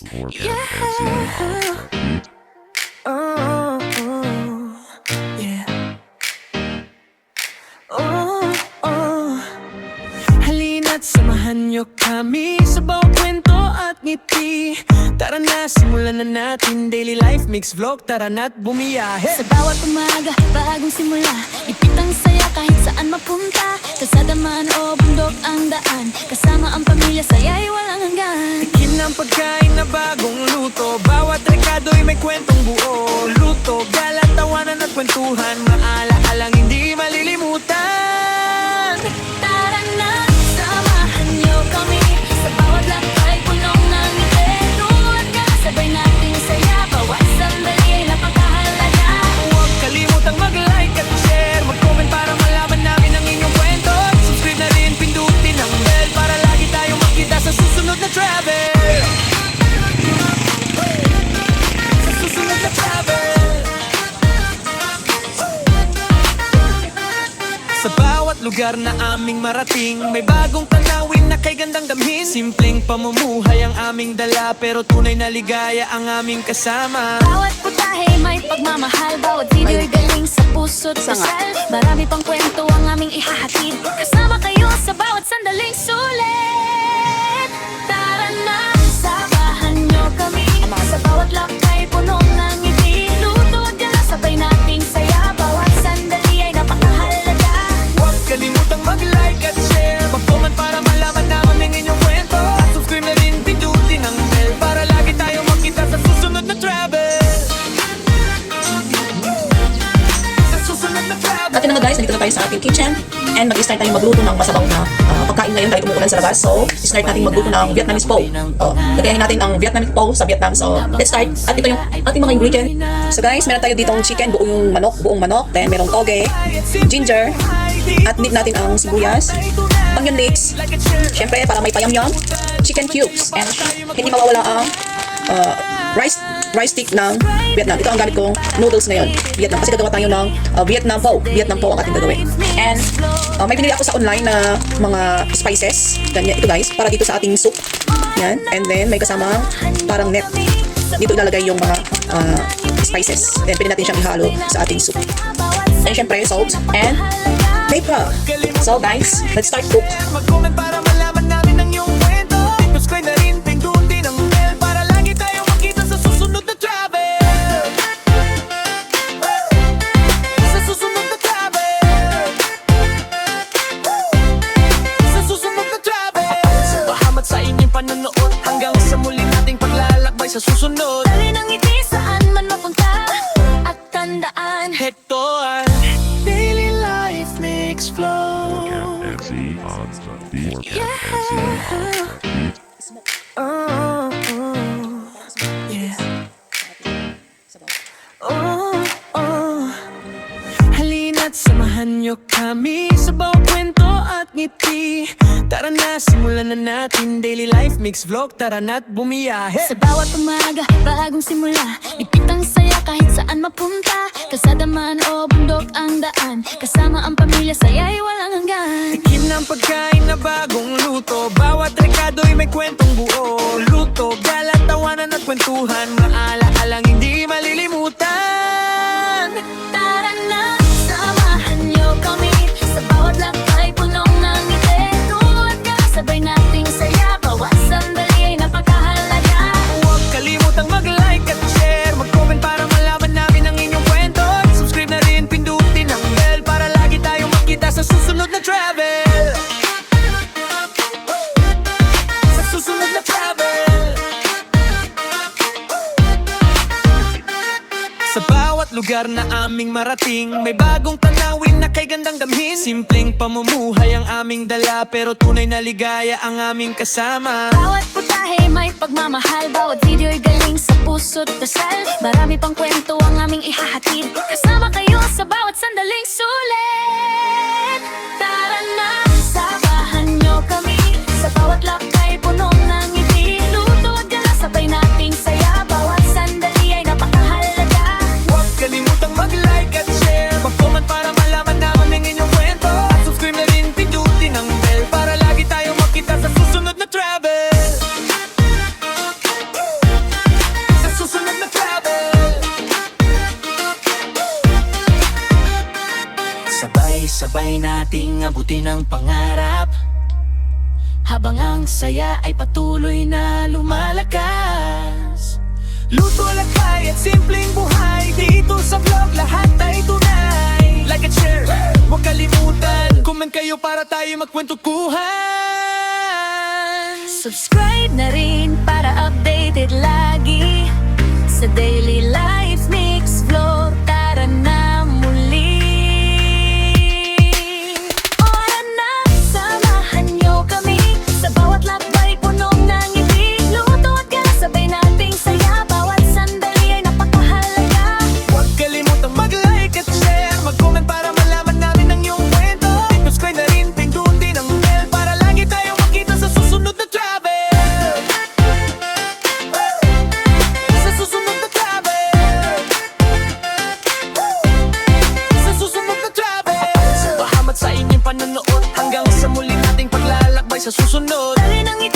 Oh, yeah. Oh. Halina't samahan niyo kami sa bawat kwento at ngiti. Tara na, simulan na natin daily life mix vlog. Tara na't bumiyahe. Sa bawat umaga, bagong simula. Ipit ang saya kahit saan mapunta. Kalsada man o bundok ang daan. Kasama ang pamilya, saya'y walang hanggan. Tikin ang pagkain na bagong luto. Bawat rekado'y may kwentong buo. Luto, gala, tawanan at kwentuhan. Maala-alang hindi malilimutan. Tara na, samahan niyo kami. Sa bawat lakay, punong ng ngiti. Tuwag ka, sabay nating saya. Bawat sandali ay napakahalaga. Huwag kalimutang mag-like at share. Mag-comment para malaman namin ang inyong kwento. Subscribe na rin, pindutin ang bell para lagi tayong makita sa susunod na travel. Sa susunod na travel. Sa bawat lugar na aming marating, may bagong tanawin na kay gandang damhin. Simpleng pamumuhay ang aming dala, pero tunay na ligaya ang aming kasama. Bawat putahe may pagmamahal. Bawat video'y galing sa puso't dasal. Marami pang kwento ang aming ihahatid. Kasama kayo sa bawat sandaling sulit. Tara na, samahan niyo kami. Sa bawat lakay, punong ng ngiti. Luto at gala, sabay nating saya. Bawat sandali ay napakahalaga. Huwag kalimutang mag-like at share. Mag-comment para malaman naman ang inyong kwento. At subscribe na rin, pindutin ang bell para lagi tayong makita sa susunod na travel. Sa susunod na travel. Dati na nga guys, nandito na tayo sa ating kitchen and mag-start tayong magluto ng masabaw na pagkain ngayon dahil umuulan sa labas. So, start natin magluto ng Vietnamese pho. Lagayin natin ang Vietnamese pho sa Vietnam. So, let's start. At ito yung ating mga ingredient. So guys, meron tayo ditong chicken, buong manok. Then merong toge, ginger, at need natin ang sibuyas, onion leeks, syempre para may payam-yam, chicken cubes, and hindi mawawala ang rice stick ng Vietnam. Ito ang gamit kong noodles ngayon, Vietnam. Kasi gagawa tayo ng Vietnam pho. Vietnam pho ang ating gagawin. And may binili ako sa online na mga spices. Ganyan, ito guys, para dito sa ating soup. Yan. And then may kasamang parang net. Dito ilalagay yung mga spices. Then pwede natin siyang ihalo sa ating soup. And syempre, salt and paper. So guys, let's start cook. Mag-comment para malaman namin ang iyong kwento. Subscribe na rin, pindutin ang bell para lagi tayong makita sa susunod na travel. Sa susunod na travel. Sa susunod na travel. Salamat sa inyong panonood. Hanggang sa muli nating paglalakbay sa susunod. Dali ng ngiti saan man mapunta. At tandaan, Ito ang Daily Life Mix Flow. Oh, yeah. Halina't samahan niyo kami sa bawat kwento at ngiti. Tara na, simulan na natin daily life mix vlog. Tara na't bumiyahe. sa bawat umaga, bagong simula. Ipit ang saya kahit saan mapunta. Kalsada man o bundok ang daan. Kasama ang pamilya, saya'y walang hanggan. Tikin ang pagkain na bagong luto. Bawat rekado'y may kwentong buo. Luto, gala, tawanan at kwentuhan. Maala-alang hindi malilimutan. Tara na, samahan niyo kami. Sa bawat lakay, punong ng ngiti. Tuwag ka, sabay nating saya. Bawat sandali ay napakahalaga. Huwag kalimutang mag-like at share. Mag-comment para malaman namin ang inyong kwento. Subscribe na rin, pindutin ang bell para lagi tayong makita sa susunod na travel. Sa susunod na travel. Sa bawat lugar na aming marating, may bagong tanawin na kay gandang damhin. Simpleng pamumuhay ang aming dala, pero tunay na ligaya ang aming kasama. Bawat putahe may pagmamahal. Bawat video'y galing sa puso't dasal. Marami pang kwento ang aming ihahatid. Kasama kayo sa bawat sandaling sulit. Tara na, samahan niyo kami. Sa bawat lakay, punong ng ngiti. Luto at gala, sabay nating saya. Bawat sandali ay napakahalaga. Huwag kalimutang mag-like at share. Mag-comment para malaman naman ang inyong kwento. At subscribe na rin, pindutin ang bell para lagi tayong makita sa susunod na travel. nating abutin ang pangarap habang ang saya ay patuloy na lumalakas. Luto lakay at simpleng buhay, dito sa vlog lahat ay tunay. Like and share, huwag kalimutan, comment kayo para tayo magkwentuhan. Subscribe na rin para updated lagi sa Daily Life Mix Vlog. Tara na muli. Ora na, samahan niyo kami sa bawat lakbay punong ng ngiti. Luto at gana, sabay nating saya. Bawat sandali ay napakahalaga. Huwag kalimutang mag-like at share, mag-comment para malaman namin ang iyong kwento. Subscribe na rin, pindutin ang bell para lagi tayong makita sa susunod na travel. Sa susunod na travel. Sa susunod na travel. Salamat sa inyong panonood, hanggang sa muli nating paglalakbay sa susunod. Dali ng ngiti.